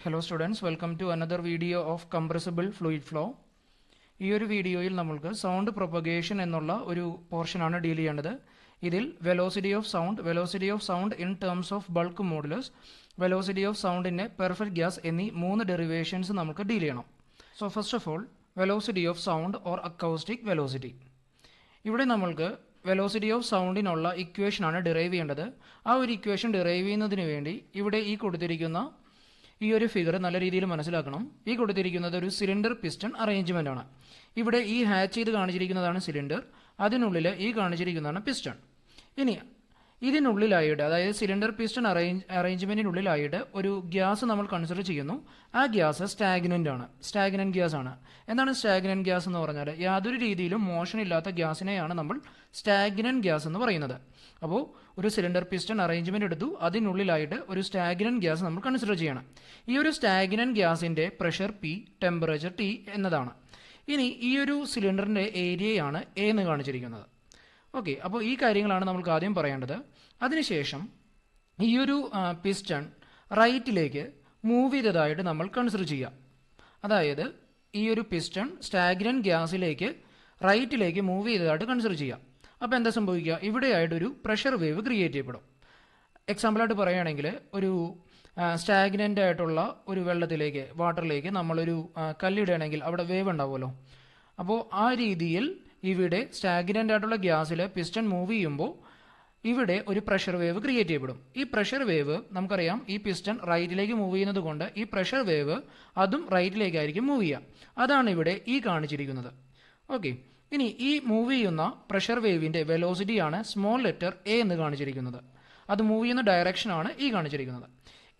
Hello students, welcome to another video of compressible fluid flow. ഈ ഒരു വീഡിയോയിൽ നമ്മൾക്ക് സൗണ്ട് പ്രൊപ്പഗേഷൻ എന്നുള്ള ഒരു പോർഷനാണ് ഡീൽ ചെയ്യേണ്ടത്. ഇതിൽ velocity of sound in terms of bulk modulus, velocity of sound in A perfect gas എന്നീ 3 ഡെറിവേഷൻസ് നമുക്ക് ഡീൽ ചെയ്യണം. So first of all velocity of sound or acoustic velocity. ഇവിടെ നമ്മൾക്ക് വെലോസിറ്റി ഓഫ് സൗണ്ടിനുള്ള ഇക്വേഷനാണ് ഡിറൈവ് ചെയ്യേണ്ടത്. ആ ഒരു ഇക്വേഷൻ ഡിറൈവ് ചെയ്യുന്നതിന് വേണ്ടി ഇവിടെ ഈ കൊടുത്തിരിക്കുന്ന ഈ ഒരു ഫിഗർ നല്ല രീതിയിൽ മനസ്സിലാക്കണം. ഈ കൊടുത്തിരിക്കുന്നത് ഒരു സിലിണ്ടർ പിസ്റ്റൺ അറേഞ്ച്മെൻ്റ് ആണ്. ഇവിടെ ഈ ഹാച്ച് ചെയ്ത് കാണിച്ചിരിക്കുന്നതാണ് സിലിണ്ടർ, അതിനുള്ളിൽ ഈ കാണിച്ചിരിക്കുന്നതാണ് പിസ്റ്റൺ. ഇനി ഇതിനുള്ളിലായിട്ട്, അതായത് സിലിണ്ടർ പിസ്റ്റൺ അറേഞ്ച്മെൻറ്റിനുള്ളിലായിട്ട് ഒരു ഗ്യാസ് നമ്മൾ കൺസിഡർ ചെയ്യുന്നു. ആ ഗ്യാസ് സ്റ്റാഗ്നൻ്റ് ഗ്യാസ് ആണ്. എന്താണ് സ്റ്റാഗ്നൻ്റ് ഗ്യാസ് എന്ന് പറഞ്ഞാൽ? യാതൊരു രീതിയിലും മോഷൻ ഇല്ലാത്ത ഗ്യാസിനെയാണ് നമ്മൾ സ്റ്റാഗ്നൻ്റ് ഗ്യാസ് എന്ന് പറയുന്നത്. അപ്പോൾ ഒരു സിലിണ്ടർ പിസ്റ്റൺ അറേഞ്ച്മെൻറ്റ് എടുത്തു, അതിനുള്ളിലായിട്ട് ഒരു സ്റ്റാഗ്നൻ്റ് ഗ്യാസ് നമ്മൾ കൺസിഡർ ചെയ്യണം. ഈ ഒരു സ്റ്റാഗ്നൻ്റ് ഗ്യാസിൻ്റെ പ്രഷർ P, ടെമ്പറേച്ചർ T എന്നതാണ്. ഇനി ഈ ഒരു സിലിണ്ടറിൻ്റെ ഏരിയയാണ് A എന്ന് കാണിച്ചിരിക്കുന്നത്. ഓക്കെ, അപ്പോൾ ഈ കാര്യങ്ങളാണ് നമുക്ക് ആദ്യം പറയേണ്ടത്. അതിനുശേഷം ഈ ഒരു പിസ്റ്റൺ റൈറ്റിലേക്ക് മൂവ് ചെയ്തതായിട്ട് നമ്മൾ കൺസിഡർ ചെയ്യാം. അതായത് ഈ ഒരു പിസ്റ്റൺ സ്റ്റാഗ്നൻ്റ് ഗ്യാസിലേക്ക് റൈറ്റിലേക്ക് മൂവ് ചെയ്തതായിട്ട് കൺസിഡർ ചെയ്യാം. അപ്പോൾ എന്താ സംഭവിക്കുക? ഇവിടെയായിട്ടൊരു പ്രഷർ വേവ് ക്രിയേറ്റ് ചെയ്യപ്പെടും. എക്സാമ്പിളായിട്ട് പറയുകയാണെങ്കിൽ ഒരു സ്റ്റാഗ്നൻ്റ് ആയിട്ടുള്ള ഒരു വാട്ടറിലേക്ക് നമ്മളൊരു കല്ലിടുകയാണെങ്കിൽ അവിടെ വേവ് ഉണ്ടാവുമല്ലോ. അപ്പോൾ ആ രീതിയിൽ ഇവിടെ സ്റ്റാഗ്നൻ്റ് ആയിട്ടുള്ള ഗ്യാസിൽ പിസ്റ്റൺ മൂവ് ചെയ്യുമ്പോൾ ഇവിടെ ഒരു പ്രഷർ വേവ് ക്രിയേറ്റ് ചെയ്യപ്പെടും. ഈ പ്രഷർ വേവ് നമുക്കറിയാം, ഈ പിസ്റ്റൺ റൈറ്റിലേക്ക് മൂവ് ചെയ്യുന്നത് കൊണ്ട് ഈ പ്രഷർ വേവ് അതും റൈറ്റിലേക്കായിരിക്കും മൂവ് ചെയ്യുക. അതാണ് ഇവിടെ ഈ കാണിച്ചിരിക്കുന്നത്. ഓക്കെ, ഇനി ഈ മൂവ് ചെയ്യുന്ന പ്രഷർ വേവിൻ്റെ വെലോസിറ്റിയാണ് സ്മോൾ ലെറ്റർ A എന്ന് കാണിച്ചിരിക്കുന്നത്. അത് മൂവ് ചെയ്യുന്ന ഡയറക്ഷനാണ് ഈ കാണിച്ചിരിക്കുന്നത്.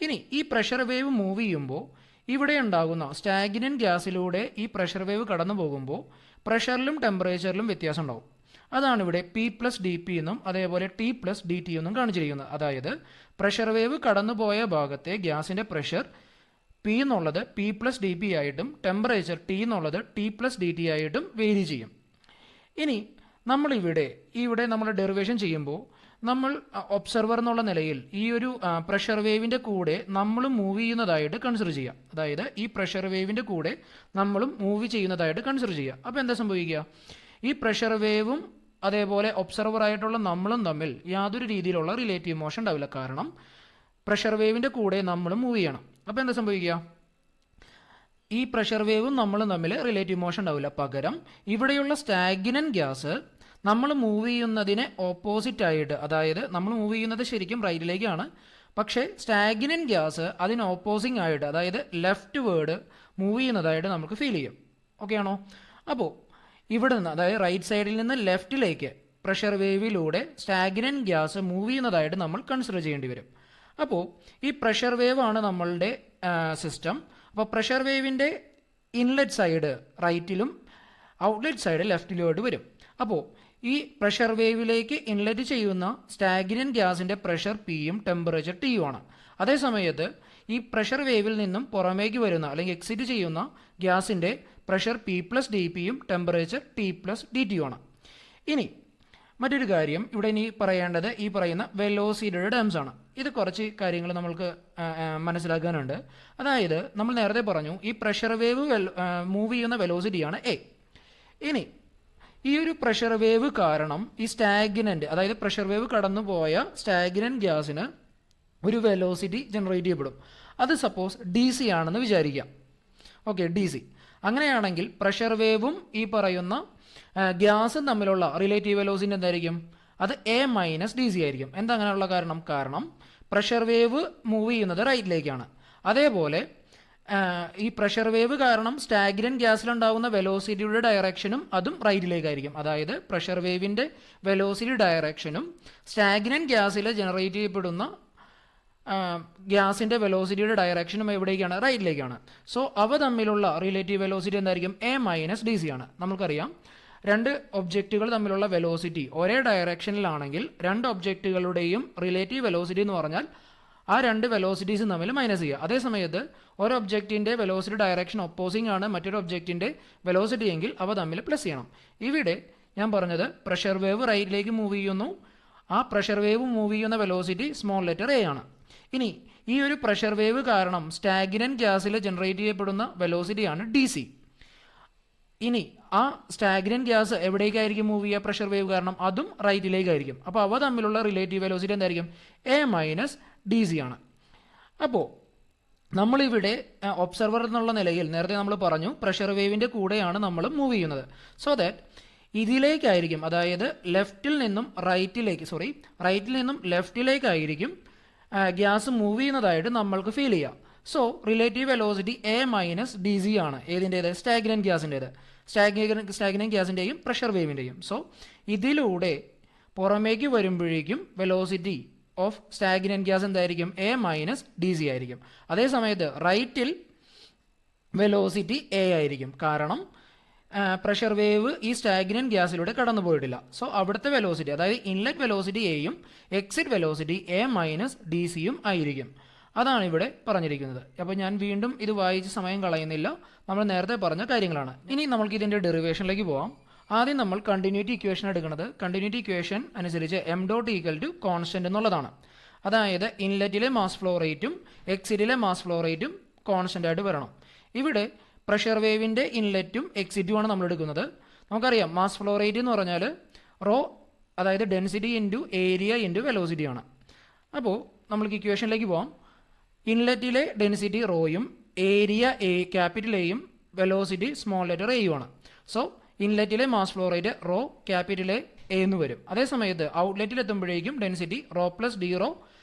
ഇനി ഈ പ്രഷർ വേവ് മൂവ് ചെയ്യുമ്പോൾ ഇവിടെ ഉണ്ടാകുന്ന സ്റ്റാഗ്നൻ്റ് ഗ്യാസിലൂടെ ഈ പ്രഷർ വേവ് കടന്നു പോകുമ്പോൾ പ്രഷറിലും ടെമ്പറേച്ചറിലും വ്യത്യാസം ഉണ്ടാവും. അതാണ് ഇവിടെ P+dP എന്നും അതേപോലെ T+dt എന്നും കാണിച്ചിരിക്കുന്നത്. അതായത് പ്രഷർ വേവ് കടന്നുപോയ ഭാഗത്തെ ഗ്യാസിൻ്റെ പ്രഷർ P എന്നുള്ളത് P+dP ആയിട്ടും ടെമ്പറേച്ചർ T എന്നുള്ളത് T+dt ആയിട്ടും വേരി ചെയ്യും. ഇനി നമ്മളിവിടെ നമ്മൾ ഡെറിവേഷൻ ചെയ്യുമ്പോൾ നമ്മൾ ഒബ്സർവർ എന്നുള്ള നിലയിൽ ഈ ഒരു പ്രഷർ വേവിൻ്റെ കൂടെ നമ്മളും മൂവ് ചെയ്യുന്നതായിട്ട് കൺസിഡർ ചെയ്യാം. അതായത് ഈ പ്രഷർ വേവിൻ്റെ കൂടെ നമ്മളും മൂവ് ചെയ്യുന്നതായിട്ട് കൺസിഡർ ചെയ്യാം. അപ്പോൾ എന്താ സംഭവിക്കുക? ഈ പ്രഷർ വേവും അതേപോലെ ഒബ്സർവർ ആയിട്ടുള്ള നമ്മളും തമ്മിൽ യാതൊരു രീതിയിലുള്ള റിലേറ്റീവ് മോഷൻ ഉണ്ടാവില്ല. കാരണം പ്രഷർ വേവിൻ്റെ കൂടെ നമ്മളും മൂവ് ചെയ്യണം. അപ്പോൾ എന്താ സംഭവിക്കുക? ഈ പ്രഷർ വേവും നമ്മളും തമ്മിൽ റിലേറ്റീവ് മോഷൻ ഉണ്ടാവില്ല. പകരം ഇവിടെയുള്ള സ്റ്റാഗ്നൻ്റ് ഗ്യാസ് നമ്മൾ മൂവ് ചെയ്യുന്നതിന് ഓപ്പോസിറ്റ് ആയിട്ട്, അതായത് നമ്മൾ മൂവ് ചെയ്യുന്നത് ശരിക്കും റൈറ്റിലേക്കാണ്, പക്ഷേ സ്റ്റാഗ്നൻ്റ് ഗ്യാസ് അതിന് ഓപ്പോസിങ് ആയിട്ട്, അതായത് ലെഫ്റ്റ് വേർഡ് മൂവ് ചെയ്യുന്നതായിട്ട് നമുക്ക് ഫീൽ ചെയ്യും. ഓക്കെ ആണോ? അപ്പോൾ ഇവിടെ നിന്ന്, അതായത് റൈറ്റ് സൈഡിൽ നിന്ന് ലെഫ്റ്റിലേക്ക് പ്രഷർ വേവിലൂടെ സ്റ്റാഗ്നൻ്റ് ഗ്യാസ് മൂവ് ചെയ്യുന്നതായിട്ട് നമ്മൾ കൺസിഡർ ചെയ്യേണ്ടി വരും. അപ്പോൾ ഈ പ്രഷർ വേവ് ആണ് നമ്മളുടെ സിസ്റ്റം. അപ്പോൾ പ്രഷർ വേവിൻ്റെ ഇൻലെറ്റ് സൈഡ് റൈറ്റിലും ഔട്ട്ലെറ്റ് സൈഡ് ലെഫ്റ്റിലുമായിട്ട് വരും. അപ്പോൾ ഈ പ്രഷർ വേവിലേക്ക് ഇൻലെറ്റ് ചെയ്യുന്ന സ്റ്റാഗ്നൻ്റ് ഗ്യാസിൻ്റെ പ്രഷർ Pയും ടെമ്പറേച്ചർ Tയും ആണ്. അതേസമയത്ത് ഈ പ്രഷർ വേവിൽ നിന്നും പുറമേക്ക് വരുന്ന അല്ലെങ്കിൽ എക്സിറ്റ് ചെയ്യുന്ന ഗ്യാസിൻ്റെ പ്രഷർ P+dPയും ടെമ്പറേച്ചർ T+dTയും ആണ്. ഇനി മറ്റൊരു കാര്യം ഇവിടെ ഇനി പറയേണ്ടത് ഈ പറയുന്ന വെലോസിറ്റിയുടെ ടേംസ് ആണ്. ഇത് കുറച്ച് കാര്യങ്ങൾ നമ്മൾക്ക് മനസ്സിലാക്കാനുണ്ട്. അതായത് നമ്മൾ നേരത്തെ പറഞ്ഞു ഈ പ്രഷർ വേവ് മൂവ് ചെയ്യുന്ന വെലോസിറ്റിയാണ് A. ഇനി ഈ ഒരു പ്രഷർ വേവ് കാരണം ഈ സ്റ്റാഗ്നൻ്റ്, അതായത് പ്രഷർ വേവ് കടന്നുപോയ സ്റ്റാഗ്നൻ്റ് ഗ്യാസിന് ഒരു വെലോസിറ്റി ജനറേറ്റ് ചെയ്യപ്പെടും. അത് സപ്പോസ് DC ആണെന്ന് വിചാരിക്കാം. Okay, DC. അങ്ങനെയാണെങ്കിൽ പ്രഷർ വേവും ഈ പറയുന്ന ഗ്യാസും തമ്മിലുള്ള റിലേറ്റീവ് വെലോസിറ്റി എന്തായിരിക്കും? അത് A-DC ആയിരിക്കും. എന്താ അങ്ങനെയുള്ള കാരണം പ്രഷർ വേവ് മൂവ് ചെയ്യുന്നത് റൈറ്റിലേക്കാണ്. അതേപോലെ ഈ പ്രഷർ വേവ് കാരണം സ്റ്റാഗ്നൻ്റ് ഗ്യാസിലുണ്ടാകുന്ന വെലോസിറ്റിയുടെ ഡയറക്ഷനും അതും റൈറ്റിലേക്കായിരിക്കും. അതായത് പ്രഷർ വേവിൻ്റെ വെലോസിറ്റി ഡയറക്ഷനും സ്റ്റാഗ്നൻ്റ് ഗ്യാസിൽ ജനറേറ്റ് ചെയ്യപ്പെടുന്ന ഗ്യാസിൻ്റെ വെലോസിറ്റിയുടെ ഡയറക്ഷനും എവിടേക്കാണ്? റൈറ്റിലേക്കാണ്. സോ അവ തമ്മിലുള്ള റിലേറ്റീവ് വെലോസിറ്റി എന്തായിരിക്കും? A-DC ആണ്. നമുക്കറിയാം, രണ്ട് ഒബ്ജക്റ്റുകൾ തമ്മിലുള്ള വെലോസിറ്റി ഒരേ ഡയറക്ഷനിലാണെങ്കിൽ രണ്ട് ഒബ്ജക്റ്റുകളുടെയും റിലേറ്റീവ് വെലോസിറ്റി എന്ന് പറഞ്ഞാൽ ആ രണ്ട് വെലോസിറ്റീസും തമ്മിൽ മൈനസ് ചെയ്യുക. അതേസമയത്ത് ഒരു ഒബ്ജക്റ്റിൻ്റെ വെലോസിറ്റി ഡയറക്ഷൻ ഒപ്പോസിംഗ് ആണ് മറ്റൊരു ഒബ്ജക്റ്റിൻ്റെ വെലോസിറ്റി എങ്കിൽ അവ തമ്മിൽ പ്ലസ് ചെയ്യണം. ഇവിടെ ഞാൻ പറഞ്ഞത് പ്രഷർ വേവ് റൈറ്റിലേക്ക് മൂവ് ചെയ്യുന്നു. ആ പ്രഷർ വേവ് മൂവ് ചെയ്യുന്ന വെലോസിറ്റി സ്മോൾ ലെറ്റർ A ആണ്. ഇനി ഈ ഒരു പ്രഷർ വേവ് കാരണം സ്റ്റാഗ്നന്റ് ഗ്യാസിൽ ജനറേറ്റ് ചെയ്യപ്പെടുന്ന വെലോസിറ്റിയാണ് dc. ഇനി ആ സ്റ്റാഗ്നന്റ് ഗ്യാസ് എവിടേക്കായിരിക്കും മൂവ് ചെയ്യുക പ്രഷർ വേവ് കാരണം? അതും റൈറ്റിലേക്കായിരിക്കും. അപ്പോൾ അവ തമ്മിലുള്ള റിലേറ്റീവ് വെലോസിറ്റി എന്തായിരിക്കും? a മൈനസ് dc ആണ്. അപ്പോൾ നമ്മളിവിടെ ഒബ്സർവർ എന്നുള്ള നിലയിൽ നേരത്തെ നമ്മൾ പറഞ്ഞു പ്രഷർ വേവിൻ്റെ കൂടെയാണ് നമ്മൾ മൂവ് ചെയ്യുന്നത്. സോ ദാറ്റ് ഇതിലേക്കായിരിക്കും, അതായത് റൈറ്റിൽ നിന്നും ലെഫ്റ്റിലേക്കായിരിക്കും ഗ്യാസ് മൂവ് ചെയ്യുന്നതായിട്ട് നമ്മൾക്ക് ഫീൽ ചെയ്യാം. So relative velocity a minus dc ആണ്. ഏതിൻ്റേത്? സ്റ്റാഗ്നന്റ് ഗ്യാസിൻ്റേത്. സ്റ്റാഗ്നന്റ് ഗ്യാസിൻ്റെയും പ്രഷർ വേവിൻ്റെയും. സോ ഇതിലൂടെ പുറമേക്ക് വരുമ്പോഴേക്കും വെലോസിറ്റി ഓഫ് സ്റ്റാഗ്നന്റ് ഗ്യാസ് എന്തായിരിക്കും? a മൈനസ് dc ആയിരിക്കും. അതേ സമയത്ത് റൈറ്റിൽ വെലോസിറ്റി a ആയിരിക്കും. കാരണം പ്രഷർ വേവ് ഈ സ്റ്റാഗ്നന്റ് ഗ്യാസിലൂടെ കടന്നു പോയിട്ടില്ല. സോ അവിടുത്തെ വെലോസിറ്റി, അതായത് ഇൻലെറ്റ് വെലോസിറ്റി എയും എക്സിറ്റ് വെലോസിറ്റി a മൈനസ് dcയും ആയിരിക്കും. അതാണ് ഇവിടെ പറഞ്ഞിരിക്കുന്നത്. അപ്പോൾ ഞാൻ വീണ്ടും ഇത് വായിച്ച് സമയം കളയുന്നില്ല, നമ്മൾ നേരത്തെ പറഞ്ഞ കാര്യങ്ങളാണ്. ഇനി നമ്മൾക്ക് ഇതിൻ്റെ ഡെറിവേഷനിലേക്ക് പോവാം. ആദ്യം നമ്മൾ കണ്ടിന്യൂറ്റി ഇക്വേഷൻ എടുക്കുന്നത്. കണ്ടിന്യൂറ്റി ഇക്വേഷൻ അനുസരിച്ച് m dot equal to constant എന്നുള്ളതാണ്. അതായത് ഇൻലെറ്റിലെ മാസ് ഫ്ലോ റേറ്റും എക്സിറ്റിലെ മാസ് ഫ്ലോ റേറ്റും കോൺസ്റ്റന്റ് ആയിട്ട് വരണം. ഇവിടെ പ്രഷർ വേവിൻ്റെ ഇൻലെറ്റും എക്സിറ്റുമാണ് നമ്മൾ എടുക്കുന്നത്. നമുക്കറിയാം മാസ് ഫ്ലോ റേറ്റ് എന്ന് പറഞ്ഞാൽ റോ, അതായത് density into area into velocity ആണ്. അപ്പോൾ നമ്മൾക്ക് ഇക്വേഷനിലേക്ക് പോകാം. ഇൻലെറ്റിലെ ഡെൻസിറ്റി റോയും ഏരിയ ക്യാപിറ്റൽ എയും വെലോസിറ്റി സ്മോൾ ലെറ്റർ എയും ആണ്. സോ ഇൻലെറ്റിലെ mass flow rate rho capital A എന്ന് വരും. അതേസമയത്ത് ഔട്ട്ലെറ്റിൽ എത്തുമ്പോഴേക്കും density rho plus D rho,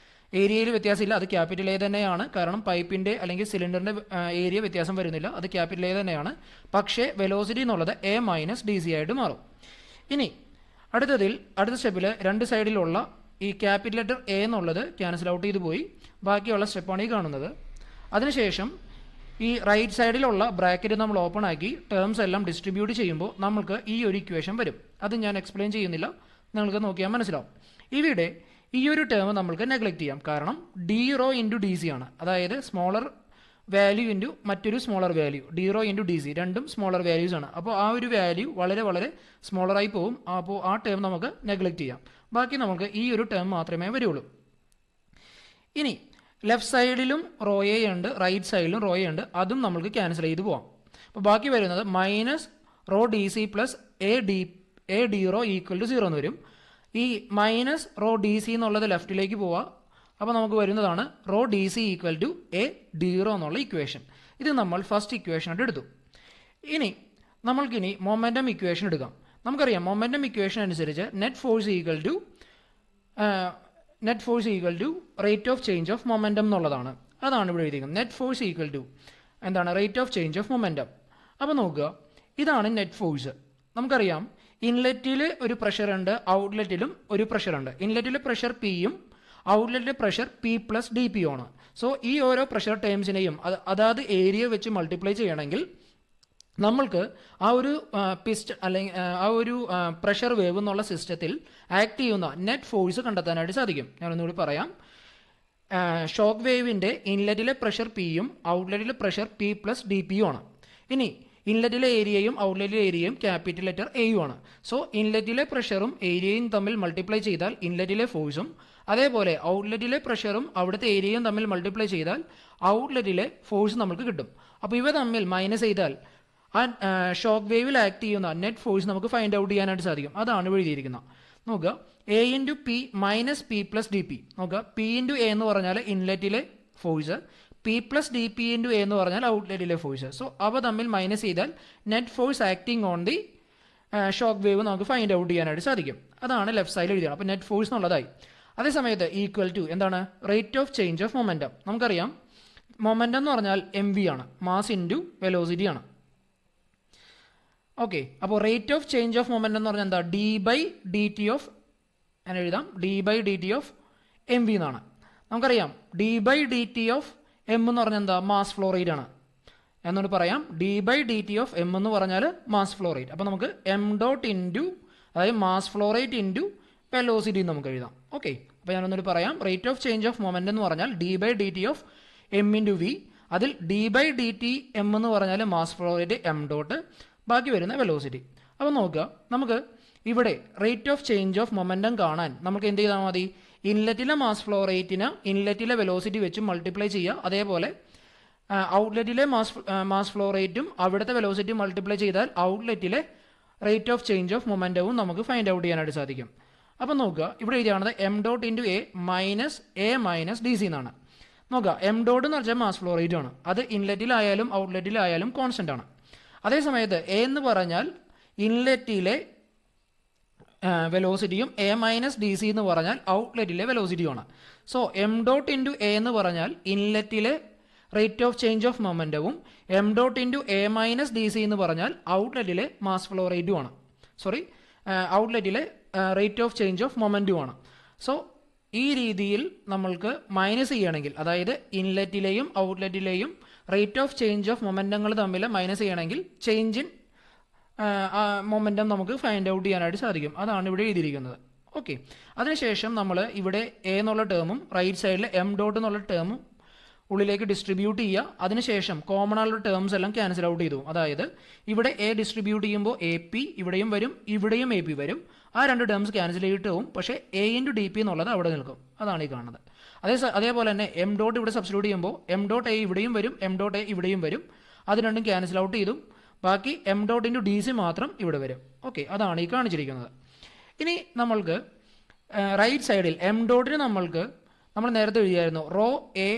ഏരിയയിൽ വ്യത്യാസമില്ല, അത് ക്യാപിറ്റൽ എ തന്നെയാണ്. കാരണം പൈപ്പിൻ്റെ അല്ലെങ്കിൽ സിലിണ്ടറിൻ്റെ ഏരിയ വ്യത്യാസം വരുന്നില്ല, അത് ക്യാപിറ്റൽ എ തന്നെയാണ്. പക്ഷേ വെലോസിറ്റി എന്നുള്ളത് a മൈനസ് dc ആയിട്ട് മാറും. ഇനി അടുത്ത സ്റ്റെപ്പിൽ രണ്ട് സൈഡിലുള്ള ഈ ക്യാപിറ്റൽ ലെറ്റർ a എന്നുള്ളത് ക്യാൻസൽ ഔട്ട് ചെയ്ത് പോയി. ബാക്കിയുള്ള സ്റ്റെപ്പാണ് ഈ കാണുന്നത്. അതിനുശേഷം ഈ റൈറ്റ് സൈഡിലുള്ള ബ്രാക്കറ്റ് നമ്മൾ ഓപ്പൺ ആക്കി ടേംസ് എല്ലാം ഡിസ്ട്രിബ്യൂട്ട് ചെയ്യുമ്പോൾ നമുക്ക് ഈ ഒരു ഇക്വേഷൻ വരും. അത് ഞാൻ എക്സ്പ്ലെയിൻ ചെയ്യുന്നില്ല, നിങ്ങൾക്ക് നോക്കിയാൽ മനസ്സിലാവും. ഇവിടെ ഈ ഒരു ടേം നമ്മൾക്ക് നെഗ്ലക്ട് ചെയ്യാം. കാരണം ഡി റോ ഇൻറ്റു dc ആണ്. അതായത് സ്മോളർ വാല്യൂ ഇൻറ്റു മറ്റൊരു smaller value, D rho into dc രണ്ടും സ്മോളർ വാല്യൂസ് ആണ്. അപ്പോൾ ആ ഒരു വാല്യൂ വളരെ വളരെ സ്മോളറായി പോകും. അപ്പോൾ ആ ടേം നമുക്ക് നെഗ്ലക്ട് ചെയ്യാം. ബാക്കി നമുക്ക് ഈ ഒരു ടേം മാത്രമേ വരുള്ളൂ. ഇനി ലെഫ്റ്റ് സൈഡിലും റോ എ ഉണ്ട്, റൈറ്റ് സൈഡിലും റോ എ ഉണ്ട്, അതും നമുക്ക് ക്യാൻസൽ ചെയ്ത് പോവാം. അപ്പോൾ ബാക്കി വരുന്നത് minus rho dc plus A D rho equal to 0 എന്ന് വരും. ഈ മൈനസ് റോ dc എന്നുള്ളത് ലെഫ്റ്റിലേക്ക് പോവാം. അപ്പോൾ നമുക്ക് വരുന്നതാണ് rho dc equal to A D rho എന്നുള്ള ഇക്വേഷൻ. ഇത് നമ്മൾ ഫസ്റ്റ് ഇക്വേഷനായിട്ട് എടുത്തു. ഇനി നമ്മൾക്കിനി മൊമെൻറ്റം ഇക്വേഷൻ എടുക്കാം. നമുക്കറിയാം മൊമെൻറ്റം ഇക്വേഷൻ അനുസരിച്ച് net force equal to rate of change of momentum എന്നുള്ളതാണ്. അതാണ് ഇവിടെ എഴുതിയിരിക്കുന്നത്. നെറ്റ് ഫോഴ്സ് ഈക്വൽ ടു എന്താണ്? Rate of change of momentum. അപ്പോൾ നോക്കുക, ഇതാണ് നെറ്റ് ഫോഴ്സ്. നമുക്കറിയാം ഇൻലെറ്റിൽ ഒരു പ്രഷർ ഉണ്ട്, ഔട്ട്ലെറ്റിലും ഒരു പ്രഷർ ഉണ്ട്. ഇൻലെറ്റിലെ പ്രഷർ പിയും ഔട്ട്ലെറ്റിലെ pressure P plus D P ആണ്. സോ ഈ ഓരോ പ്രഷർ ടേംസിനെയും അതാത് ഏരിയ വെച്ച് മൾട്ടിപ്ലൈ ചെയ്യണമെങ്കിൽ നമ്മൾക്ക് ആ ഒരു അല്ലെങ്കിൽ ആ ഒരു പ്രഷർ വേവ് എന്നുള്ള സിസ്റ്റത്തിൽ ആക്ട് ചെയ്യുന്ന നെറ്റ് ഫോഴ്സ് കണ്ടെത്താനായിട്ട് സാധിക്കും. ഞാനൊന്നുകൂടി പറയാം. ഷോക്ക് വേവിൻ്റെ ഇൻലെറ്റിലെ പ്രഷർ പിയും ഔട്ട്ലെറ്റിലെ പ്രഷർ പി പ്ലസ് ഡി പിയും ആണ്. ഇനി ഇൻലെറ്റിലെ ഏരിയയും ഔട്ട്ലെറ്റിലെ ഏരിയയും ക്യാപിറ്റൽ ലെറ്റർ എയും ആണ്. സോ ഇൻലെറ്റിലെ പ്രഷറും ഏരിയയും തമ്മിൽ മൾട്ടിപ്ലൈ ചെയ്താൽ ഇൻലെറ്റിലെ ഫോഴ്സും, അതേപോലെ ഔട്ട്ലെറ്റിലെ പ്രഷറും അവിടുത്തെ ഏരിയയും തമ്മിൽ മൾട്ടിപ്ലൈ ചെയ്താൽ ഔട്ട്ലെറ്റിലെ ഫോഴ്സ് നമുക്ക് കിട്ടും. അപ്പോൾ ഇവ തമ്മിൽ മൈനസ് ചെയ്താൽ ആ ഷോക്ക് വേവിൽ ആക്ട് ചെയ്യുന്ന നെറ്റ് ഫോഴ്സ് നമുക്ക് ഫൈൻഡ് ഔട്ട് ചെയ്യാനായിട്ട് സാധിക്കും. അതാണ് എഴുതിയിരിക്കുന്നത്. നോക്കുക, A into P minus P plus D P. നോക്കുക, പി ഇൻറ്റു എ എന്ന് പറഞ്ഞാൽ ഇൻലെറ്റിലെ force, P plus D P into A എന്ന് പറഞ്ഞാൽ ഔട്ട്ലെറ്റിലെ ഫോഴ്സ്. സോ അവ തമ്മിൽ മൈനസ് ചെയ്താൽ net force acting on the shock wave നമുക്ക് ഫൈൻഡ് ഔട്ട് ചെയ്യാനായിട്ട് സാധിക്കും. അതാണ് ലെഫ്റ്റ് സൈഡിൽ എഴുതിയത്. അപ്പോൾ നെറ്റ് ഫോഴ്സ് എന്നുള്ളതായി. അതേസമയത്ത് ഈക്വൽ ടു എന്താണ്? Rate of change of momentum. നമുക്കറിയാം മൊമെൻറ്റം എന്ന് പറഞ്ഞാൽ mv ആണ്, മാസ് ഇൻറ്റു വെലോസിറ്റി ആണ്. ഓക്കെ, അപ്പോൾ rate of change of momentum എന്ന് പറഞ്ഞാൽ എന്താ? D by D T of, ഞാൻ എഴുതാം, D by D T of mv എന്നാണ്. നമുക്കറിയാം D by D T of M എന്ന് പറഞ്ഞാൽ എന്താ? മാസ് ഫ്ലോ റേറ്റ് ആണ്. എന്നോട് പറയാം, D by D T of M എന്ന് പറഞ്ഞാൽ മാസ് ഫ്ലോ റേറ്റ്. അപ്പോൾ നമുക്ക് എം ഡോട്ട് ഇൻറ്റു, അതായത് mass flow rate into velocity നമുക്ക് എഴുതാം. ഓക്കെ, അപ്പോൾ ഞാനൊന്നൊരു പറയാം. Rate of change of momentum എന്ന് പറഞ്ഞാൽ D by D T of M into V. അതിൽ D by D T M എന്ന് പറഞ്ഞാൽ mass flow rate M dot, ബാക്കി വരുന്ന വെലോസിറ്റി. അപ്പോൾ നോക്കുക, നമുക്ക് ഇവിടെ rate of change of momentum കാണാൻ നമുക്ക് എന്ത് ചെയ്താൽ മതി? ഇൻലെറ്റിലെ മാസ് ഫ്ലോ റേറ്റിന് ഇൻലെറ്റിലെ വെലോസിറ്റി വെച്ച് മൾട്ടിപ്ലൈ ചെയ്യുക. അതേപോലെ ഔട്ട്ലെറ്റിലെ മാസ് ഫ്ലോ റേറ്റും അവിടുത്തെ വെലോസിറ്റി മൾട്ടിപ്ലൈ ചെയ്താൽ ഔട്ട്ലെറ്റിലെ റേറ്റ് ഓഫ് ചേഞ്ച് ഓഫ് മൊമെൻറ്റവും നമുക്ക് ഫൈൻഡ് ഔട്ട് ചെയ്യാനായിട്ട് സാധിക്കും. അപ്പം നോക്കുക, ഇവിടെ എഴുതിയാണത് M dot into A minus D C എന്നാണ്. നോക്കുക, എം ഡോട്ട് എന്ന് വെച്ചാൽ മാസ് ഫ്ലോ റേറ്റ് ആണ്. അത് ഇൻലെറ്റിലായാലും ഔട്ട്ലെറ്റിലായാലും കോൺസ്റ്റൻ്റ് ആണ്. അതേസമയത്ത് എ എന്ന് പറഞ്ഞാൽ ഇൻലെറ്റിലെ വെലോസിറ്റിയും എ മൈനസ് ഡി സി എന്ന് പറഞ്ഞാൽ ഔട്ട്ലെറ്റിലെ വെലോസിറ്റിയുമാണ്. So M dot into A എന്ന് പറഞ്ഞാൽ ഇൻലെറ്റിലെ റേറ്റ് ഓഫ് ചേഞ്ച് ഓഫ് മൊമെൻറ്റവും M dot into A minus D C എന്ന് പറഞ്ഞാൽ ഔട്ട്ലെറ്റിലെ മാസ് ഫ്ലോ റേറ്റുമാണ്. ഔട്ട്ലെറ്റിലെ റേറ്റ് ഓഫ് ചേഞ്ച് ഓഫ് മൊമെൻറ്റുമാണ്. സോ ഈ രീതിയിൽ നമ്മൾക്ക് മൈനസ് ചെയ്യണമെങ്കിൽ, അതായത് ഇൻലെറ്റിലെയും ഔട്ട്ലെറ്റിലെയും റേറ്റ് ഓഫ് ചേഞ്ച് ഓഫ് മൊമെൻറ്റങ്ങൾ തമ്മിൽ മൈനസ് ചെയ്യണമെങ്കിൽ ചേഞ്ച് ഇൻ മൊമെൻറ്റം നമുക്ക് ഫൈൻഡ് ഔട്ട് ചെയ്യാനായിട്ട് സാധിക്കും. അതാണ് ഇവിടെ എഴുതിയിരിക്കുന്നത്. ഓക്കെ, അതിനുശേഷം നമ്മൾ ഇവിടെ എ എന്നുള്ള ടേമും റൈറ്റ് സൈഡിൽ എം ഡോട്ട് എന്നുള്ള ടേമും ഉള്ളിലേക്ക് ഡിസ്ട്രിബ്യൂട്ട് ചെയ്യുക. അതിനുശേഷം കോമൺ ആയുള്ള ടേംസ് എല്ലാം ക്യാൻസൽ ഔട്ട് ചെയ്തു. അതായത് ഇവിടെ എ ഡിസ്ട്രിബ്യൂട്ട് ചെയ്യുമ്പോൾ എ പി ഇവിടെയും വരും, ഇവിടെയും എ പി വരും. ആ രണ്ട് ടേംസ് ക്യാൻസൽ ചെയ്തിട്ട് പോകും. പക്ഷേ എ ഇൻറ്റു ഡി പി എന്നുള്ളത് അവിടെ നിൽക്കും. അതാണ് ഈ കാണുന്നത്. അതേപോലെ തന്നെ എം ഡോട്ട് ഇവിടെ സബ്സ്റ്റിറ്റ്യൂട്ട് ചെയ്യുമ്പോൾ എം ഡോട്ട് എ ഇവിടെയും വരും, എം ഡോട്ട് എ ഇവിടെയും വരും. അത് രണ്ടും ക്യാൻസൽ ഔട്ട് ചെയ്തു. ബാക്കി M dot into D C മാത്രം ഇവിടെ വരും. ഓക്കെ, അതാണ് ഈ കാണിച്ചിരിക്കുന്നത്. ഇനി നമ്മൾക്ക് റൈറ്റ് സൈഡിൽ എം ഡോട്ടിന് നമ്മൾ നേരത്തെ എഴുതിയായിരുന്നു റോ എ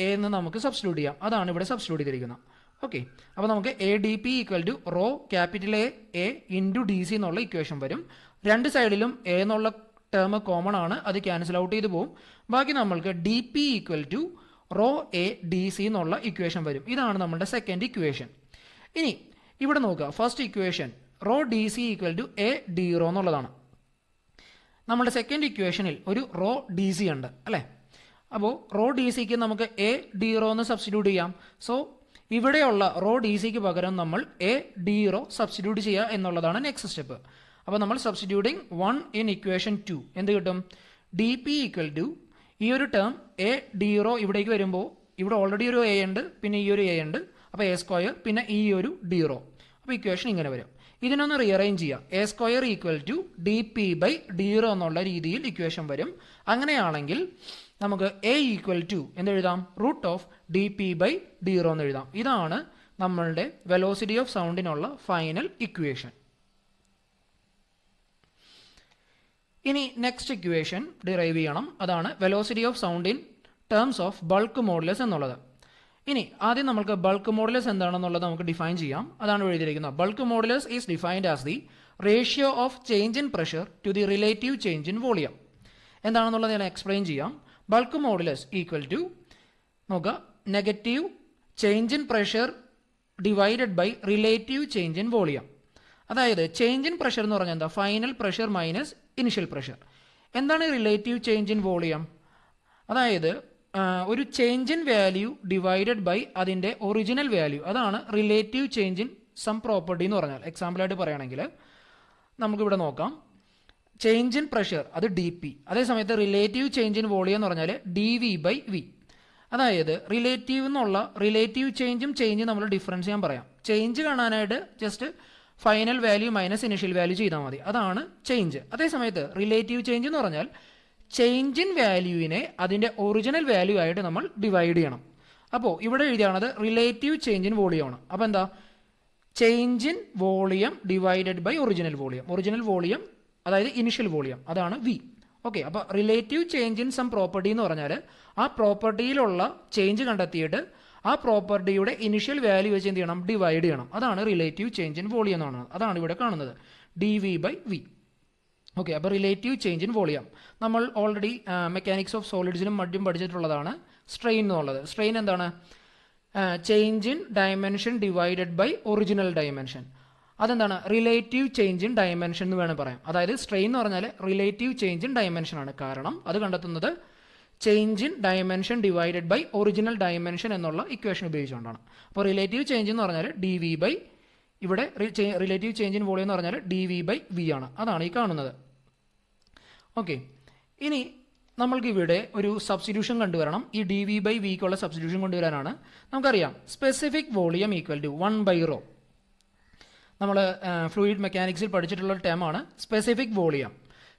എന്ന് നമുക്ക് സബ്സ്റ്റിറ്റ്യൂട്ട് ചെയ്യാം. അതാണ് ഇവിടെ സബ്സ്റ്റിറ്റ്യൂട്ട് ചെയ്തിരിക്കുന്നത്. ഓക്കെ, അപ്പോൾ നമുക്ക് A D P equal to rho capital A into D C എന്നുള്ള ഇക്വേഷൻ വരും. രണ്ട് സൈഡിലും എ എന്നുള്ള ടേം കോമൺ ആണ്, അത് ക്യാൻസൽ ഔട്ട് ചെയ്ത് പോകും. ബാക്കി നമ്മൾക്ക് D P equal to rho A D C എന്നുള്ള ഇക്വേഷൻ വരും. ഇതാണ് നമ്മുടെ സെക്കൻഡ് ഇക്വേഷൻ. ഇനി ഇവിടെ നോക്കുക, first equation rho D C equal to A D rho എന്നുള്ളതാണ്. നമ്മുടെ സെക്കൻഡ് ഇക്വേഷനിൽ ഒരു റോ ഡി സി ഉണ്ട് അല്ലേ? അപ്പോൾ റോ ഡി സിക്ക് നമുക്ക് എ ഡി റോ എന്ന് സബ്സ്റ്റിറ്റ്യൂട്ട് ചെയ്യാം. സോ ഇവിടെയുള്ള റോ ഡി സിക്ക് പകരം നമ്മൾ എ ഡി റോ സബ്സ്റ്റിറ്റ്യൂട്ട് ചെയ്യുക എന്നുള്ളതാണ് നെക്സ്റ്റ് സ്റ്റെപ്പ്. അപ്പോൾ നമ്മൾ സബ്സ്റ്റിറ്റ്യൂട്ടിങ് 1 ഇൻ ഇക്വേഷൻ 2 എന്ത് കിട്ടും? ഡി പി ഈക്വൽ ടു ഈ ഒരു ടേം എ ഡി റോ ഇവിടേക്ക് വരുമ്പോൾ ഇവിടെ ഓൾറെഡി ഒരു എ ഉണ്ട്, പിന്നെ ഈ ഒരു എ ഉണ്ട്, അപ്പോൾ എ സ്ക്വയർ പിന്നെ ഈ ഒരു ഡി റോ. അപ്പോൾ ഇക്വേഷൻ ഇങ്ങനെ വരും. ഇതിനൊന്ന് റീഅറേഞ്ച് ചെയ്യാം. A square equal to D P by D rho എന്നുള്ള രീതിയിൽ ഇക്വേഷൻ വരും. അങ്ങനെയാണെങ്കിൽ നമുക്ക് എ ഈക്വൽ ടു എന്തെഴുതാം? Root of D P by D rho എന്ന് എഴുതാം. ഇതാണ് നമ്മളുടെ വെലോസിറ്റി ഓഫ് സൗണ്ടിനുള്ള ഫൈനൽ ഇക്വേഷൻ. ഇനി നെക്സ്റ്റ് ഇക്വേഷൻ ഡിറൈവ് ചെയ്യണം. അതാണ് velocity of sound in terms of bulk modulus എന്നുള്ളത്. ഇനി ആദ്യം നമുക്ക് ബൾക്ക് മോഡുലസ് എന്താണെന്നുള്ളത് നമുക്ക് ഡിഫൈൻ ചെയ്യാം. അതാണ് എഴുതിയിരിക്കുന്നത്. Bulk modulus is defined as the ratio of change in pressure to the relative change in volume. എന്താണെന്നുള്ളത് ഞാൻ എക്സ്പ്ലെയിൻ ചെയ്യാം. ബൾക്ക് മോഡുലസ് ഈക്വൽ ടു നോക്കുക, negative change in pressure divided by relative change in volume. അതായത് change in pressure എന്ന് പറഞ്ഞാൽ എന്താ? Final pressure minus initial pressure. എന്താണ് relative change in volume? അതായത് ഒരു change in value divided by അതിൻ്റെ original value, അതാണ് relative change in some property എന്ന് പറഞ്ഞാൽ. എക്സാമ്പിളായിട്ട് പറയുകയാണെങ്കിൽ നമുക്കിവിടെ നോക്കാം, ചേഞ്ച് ഇൻ പ്രഷർ അത് ഡി പി, അതേസമയത്ത് റിലേറ്റീവ് ചേഞ്ച് ഇൻ വോളിയം എന്ന് പറഞ്ഞാൽ ഡി വി ബൈ വി. അതായത് റിലേറ്റീവ് എന്നുള്ള റിലേറ്റീവ് ചേഞ്ചും നമ്മൾ ഡിഫറൻസ് ചെയ്യാൻ പറയാം. ചേഞ്ച് കാണാനായിട്ട് just final value minus initial value ചെയ്താൽ മതി, അതാണ് ചേഞ്ച്. അതേസമയത്ത് റിലേറ്റീവ് ചേഞ്ച് എന്ന് പറഞ്ഞാൽ ചേഞ്ച് ഇൻ വാല്യൂവിനെ അതിൻ്റെ ഒറിജിനൽ വാല്യൂ ആയിട്ട് നമ്മൾ ഡിവൈഡ് ചെയ്യണം. അപ്പോൾ ഇവിടെ എഴുതിയാണത് റിലേറ്റീവ് ചേഞ്ച് ഇൻ വോളിയമാണ്. അപ്പോൾ എന്താ? Change in volume divided by original volume. Original volume അതായത് ഇനിഷ്യൽ വോളിയം, അതാണ് വി. ഓക്കെ, അപ്പോൾ relative change in some property എന്ന് പറഞ്ഞാൽ ആ പ്രോപ്പർട്ടിയിലുള്ള ചേഞ്ച് കണ്ടെത്തിയിട്ട് ആ പ്രോപ്പർട്ടിയുടെ ഇനിഷ്യൽ വാല്യൂ വെച്ച് എന്ത് ചെയ്യണം? ഡിവൈഡ് ചെയ്യണം. അതാണ് റിലേറ്റീവ് ചേഞ്ച് ഇൻ വോളിയം എന്ന് പറയുന്നത്. അതാണ് ഇവിടെ കാണുന്നത്, D V by V. Okay, അപ്പോൾ റിലേറ്റീവ് ചേഞ്ച് ഇൻ വോളിയം നമ്മൾ ഓൾറെഡി മെക്കാനിക്സ് ഓഫ് സോളിഡ്സിനും മറ്റും പഠിച്ചിട്ടുള്ളതാണ്. സ്ട്രെയിൻ എന്നുള്ളത്, സ്ട്രെയിൻ എന്താണ്? Change in dimension divided by original dimension. അതെന്താണ്? റിലേറ്റീവ് ചേഞ്ച് ഇൻ ഡയമെൻഷൻ എന്ന് വേണം പറയാം. അതായത് സ്ട്രെയിൻ എന്ന് പറഞ്ഞാൽ റിലേറ്റീവ് ചേഞ്ച് ഇൻ ഡയമെൻഷൻ ആണ്. കാരണം അത് കണ്ടെത്തുന്നത് change in dimension divided by original dimension എന്നുള്ള ഇക്വേഷൻ ഉപയോഗിച്ചുകൊണ്ടാണ്. അപ്പോൾ റിലേറ്റീവ് ചേഞ്ച് എന്ന് പറഞ്ഞാൽ ഡി വി ബൈ, ഇവിടെ റിലേറ്റീവ് ചേഞ്ച് ഇൻ വോളിയം എന്ന് പറഞ്ഞാൽ ഡി വി ബൈ വി ആണ്. അതാണ് ഈ കാണുന്നത്. ഓക്കെ, ഇനി നമ്മൾക്ക് ഇവിടെ ഒരു സബ്സ്റ്റിറ്റ്യൂഷൻ കൊണ്ടുവരണം. ഈ ഡി വി ബൈ വിക്കുള്ള സബ്സ്റ്റിറ്റ്യൂഷൻ കൊണ്ടുവരാനാണ്. നമുക്കറിയാം specific volume equal to 1 by rho. നമ്മൾ ഫ്ലൂയിഡ് മെക്കാനിക്സിൽ പഠിച്ചിട്ടുള്ള ഒരു ടേമാണ് specific volume.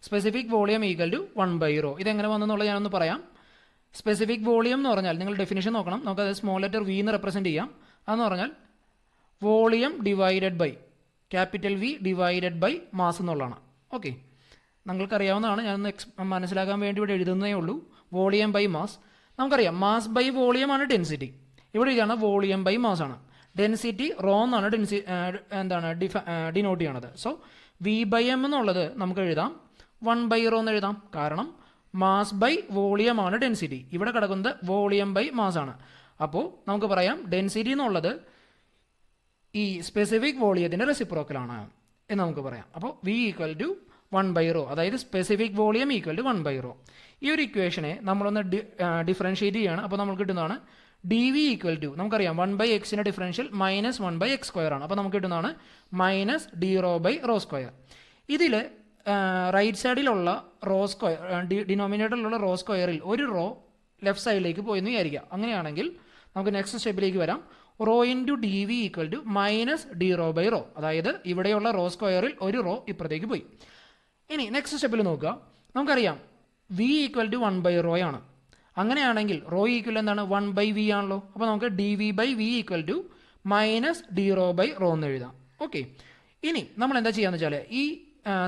Specific volume equal to 1/ρ. ഇതെങ്ങനെ വന്നെന്നുള്ളത് ഞാനൊന്ന് പറയാം. സ്പെസിഫിക് വോളിയം എന്ന് പറഞ്ഞാൽ നിങ്ങൾ ഡെഫിനിഷൻ നോക്കണം. നമുക്കത് സ്മോൾ ലെറ്റർ വി എന്ന് റെപ്രസെൻറ്റ് ചെയ്യാം. അതെന്ന് പറഞ്ഞാൽ volume divided by capital V divided by mass എന്നുള്ളതാണ്. ഓക്കെ, നിങ്ങൾക്കറിയാവുന്നതാണ്, ഞാനൊന്ന് മനസ്സിലാക്കാൻ വേണ്ടി ഇവിടെ എഴുതുന്നേ ഉള്ളൂ. വോളിയം ബൈ മാസ് നമുക്കറിയാം. മാസ് ബൈ വോളിയം ആണ് ഡെൻസിറ്റി. ഇവിടെ ഇതാണ് വോളിയം ബൈ മാസ് ആണ്. ഡെൻസിറ്റി റോ എന്നാണ് ഡിനോട്ട് ചെയ്യണത്. സോ വി ബൈ എം എന്നുള്ളത് നമുക്ക് എഴുതാം 1/ρ എന്ന് എഴുതാം. കാരണം മാസ് ബൈ വോളിയം ആണ് ഡെൻസിറ്റി. ഇവിടെ കിടക്കുന്നത് വോളിയം ബൈ മാസ് ആണ്. അപ്പോൾ നമുക്ക് പറയാം ഡെൻസിറ്റി എന്നുള്ളത് ഈ സ്പെസിഫിക് വോളിയത്തിൻ്റെ റെസിപ്രോക്കലാണ് എന്ന് നമുക്ക് പറയാം. അപ്പോൾ വി ഈക്വൽ ടു 1/ρ, അതായത് സ്പെസിഫിക് വോളിയം ഈക്വൽ ടു 1/ρ. ഈ ഒരു ഇക്വേഷനെ നമ്മളൊന്ന് ഡിഫറൻഷ്യേറ്റ് ചെയ്യുകയാണ്. അപ്പോൾ നമുക്ക് കിട്ടുന്നതാണ് ഡി വി ഈക്വൽ ടു, നമുക്കറിയാം 1/xന്റെ ഡിഫറൻഷ്യൽ -1/x² ആണ്. അപ്പോൾ നമുക്ക് കിട്ടുന്നതാണ് -dρ/ρ². ഇതിൽ റൈറ്റ് സൈഡിലുള്ള റോ സ്ക്വയർ, ഡിനോമിനേറ്ററിലുള്ള റോ സ്ക്വയറിൽ ഒരു റോ ലെഫ്റ്റ് സൈഡിലേക്ക് പോയെന്ന് വിചാരിക്കുക. അങ്ങനെയാണെങ്കിൽ നമുക്ക് നെക്സ്റ്റ് സ്റ്റെപ്പിലേക്ക് വരാം. Rho into D V equal to -dρ/ρ, അതായത് ഇവിടെയുള്ള റോ സ്ക്വയറിൽ ഒരു റോ ഇപ്പുറത്തേക്ക് പോയി. ഇനി നെക്സ്റ്റ് സ്റ്റെപ്പിൽ നോക്കുക. നമുക്കറിയാം വി ഈക്വൽ ടു 1/ρ ആണ്. അങ്ങനെയാണെങ്കിൽ റോ ഈക്വൽ എന്താണ് 1/v ആണല്ലോ. അപ്പോൾ നമുക്ക് D V by V equal to -dρ/ρ എന്ന് എഴുതാം. ഓക്കെ, ഇനി നമ്മൾ എന്താ ചെയ്യാന്ന് വെച്ചാൽ ഈ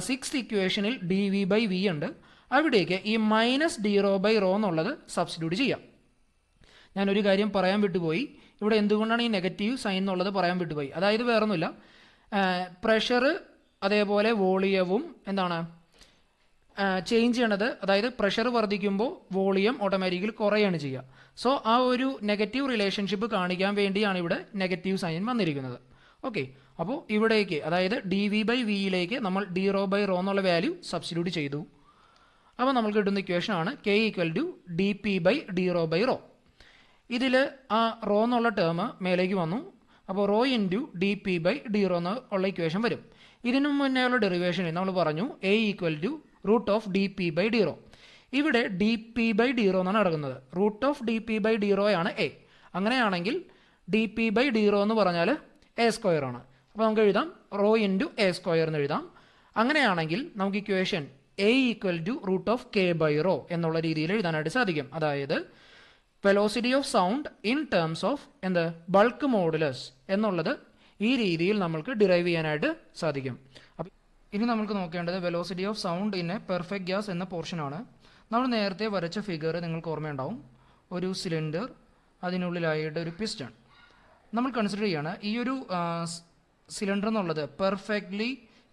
6th ഇക്വേഷനിൽ ഡി വി ബൈ വി ഉണ്ട്, അവിടേക്ക് ഈ -dρ/ρ എന്നുള്ളത് സബ്സ്റ്റിറ്റ്യൂട്ട് ചെയ്യാം. ഞാനൊരു കാര്യം പറയാൻ വിട്ടുപോയി. ഇവിടെ എന്തുകൊണ്ടാണ് ഈ നെഗറ്റീവ് സൈൻ എന്നുള്ളത് പറയാൻ വിട്ടുപോയി. അതായത് വേറൊന്നുമില്ല, പ്രഷർ അതേപോലെ വോളിയവും എന്താണ് ചേഞ്ച് ചെയ്യണത്. അതായത് പ്രഷർ വർദ്ധിക്കുമ്പോൾ വോളിയം ഓട്ടോമാറ്റിക്കലി കുറയാണ് ചെയ്യുക. സോ ആ ഒരു നെഗറ്റീവ് റിലേഷൻഷിപ്പ് കാണിക്കാൻ വേണ്ടിയാണ് ഇവിടെ നെഗറ്റീവ് സൈൻ വന്നിരിക്കുന്നത്. ഓക്കെ, അപ്പോൾ ഇവിടേക്ക് അതായത് ഡി വി ബൈ വിയിലേക്ക് നമ്മൾ dρ/ρ എന്നുള്ള വാല്യൂ സബ്സ്റ്റിറ്റ്യൂട്ട് ചെയ്തു. അപ്പോൾ നമുക്ക് കിട്ടുന്ന ഇക്വേഷൻ ആണ് k ഈക്വൽ ടു dp/dρ/ρ. ഇതിൽ ആ റോ എന്നുള്ള ടേം മേലേക്ക് വന്നു. അപ്പോൾ റോ ഇൻറ്റു dp/dρ എന്നുള്ള ഇക്വേഷൻ വരും. ഇതിനു മുന്നേ ഉള്ള ഡെറിവേഷനിൽ നമ്മൾ പറഞ്ഞു a ഈക്വൽ ടു √dp/dρ. ഇവിടെ dp/dρ എന്നാണ് നടക്കുന്നത്. √dp/dρ ആണ് a. അങ്ങനെയാണെങ്കിൽ dp/dρ എന്ന് പറഞ്ഞാൽ a² ആണ്. അപ്പോൾ നമുക്ക് എഴുതാം റോ ഇൻറ്റു a² എന്ന് എഴുതാം. അങ്ങനെയാണെങ്കിൽ നമുക്ക് equation a equal to √k/ρ എന്നുള്ള രീതിയിൽ എഴുതാനായിട്ട് സാധിക്കും. അതായത് velocity of sound in terms of bulk modulus എന്നുള്ളത് ഈ രീതിയിൽ നമുക്ക് ഡിറൈവ് ചെയ്യാനായിട്ട് സാധിക്കും. ഇനി നമുക്ക് നോക്കേണ്ടത് velocity of sound in A perfect gas എന്ന പോർഷനാണ്. നമ്മൾ നേരത്തെ വരച്ച ഫിഗർ നിങ്ങൾക്ക് ഓർമ്മയുണ്ടാവും. ഒരു സിലിണ്ടർ, അതിനുള്ളിലായിട്ട് ഒരു പിസ്റ്റൺ. നമ്മൾ കൺസിഡർ ചെയ്യാണ് ഈ ഒരു സിലിണ്ടർ എന്നുള്ളത് പെർഫെക്റ്റ്ലി